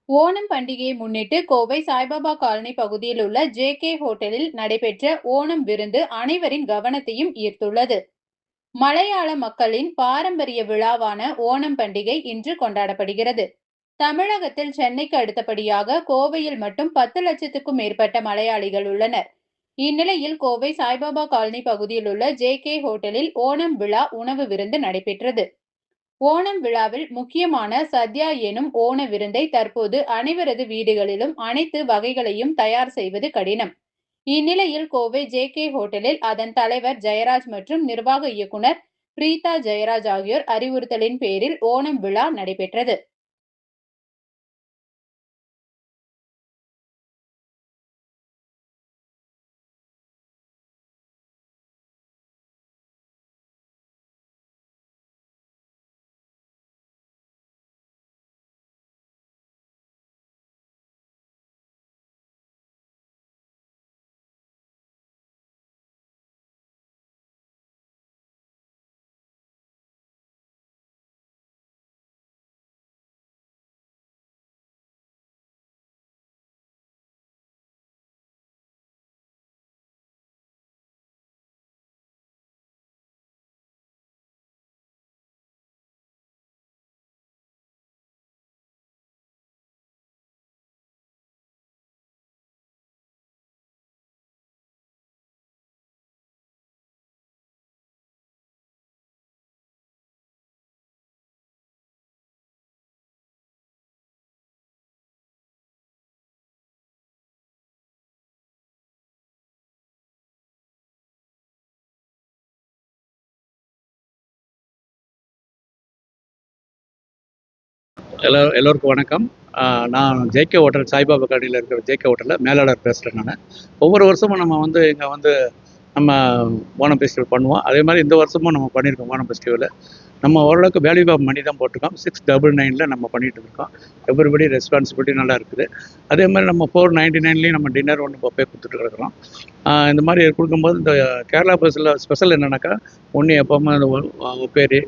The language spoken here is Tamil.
ஓணம் பண்டிகையை முன்னிட்டு கோவை சாய்பாபா காலனி பகுதியில் உள்ள ஜே.கே ஹோட்டலில் நடைபெற்ற ஓணம் விருந்து அனைவரின் கவனத்தையும் ஈர்த்துள்ளது. மலையாள மக்களின் பாரம்பரிய விழாவான ஓணம் பண்டிகை இன்று கொண்டாடப்படுகிறது. தமிழகத்தில் சென்னைக்கு அடுத்தபடியாக கோவையில் மட்டும் 10 லட்சத்துக்கும் மேற்பட்ட மலையாளிகள் உள்ளனர். இந்நிலையில் கோவை சாய்பாபா காலனி பகுதியில் உள்ள ஜே.கே ஹோட்டலில் ஓணம் விழா உணவு விருந்து நடைபெற்றது. ஓணம் விழாவில் முக்கியமான சத்யா எனும் ஓண விருந்தை தற்போது அனைவரது வீடுகளிலும் அனைத்து வகைகளையும் தயார் செய்வது கடினம். இந்நிலையில் கோவை ஜே.கே ஹோட்டலில் அதன் தலைவர் ஜெயராஜ் மற்றும் நிர்வாக இயக்குனர் பிரீதா ஜெயராஜ் ஆகியோர் அறிவுறுத்தலின் பேரில் ஓணம் விழா நடைபெற்றது. எல்லோருக்கும் வணக்கம். நான் ஜே.கே ஹோட்டல் சாய்பாபா காலனியில் இருக்கிற ஜே.கே ஹோட்டலில் மேலாளர் பேசுகிறேன். நான் ஒவ்வொரு வருஷமும் நம்ம இங்கே நம்ம ஓணம் ஃபெஸ்டிவல் பண்ணுவோம். அதே மாதிரி இந்த வருஷமும் நம்ம பண்ணியிருக்கோம். ஓணம் ஃபெஸ்டிவலில் நம்ம ஓரளவுக்கு வேல்யூ ஆஃப் மணி தான் போட்டிருக்கோம். 699 நம்ம பண்ணிகிட்டு இருக்கோம். எவ்ரிபடி ரெஸ்பான்சிபிலிட்டி நல்லா இருக்குது. அதே மாதிரி நம்ம 499 நம்ம டின்னர் ஒன்று பஃபே கொடுத்துட்டு இருக்கிறோம். இந்த மாதிரி கொடுக்கும்போது இந்த கேரளா பஸ்ஸில் ஸ்பெஷல் என்னென்னாக்கா ஒன்று எப்போவுமே அந்த உப்பேரி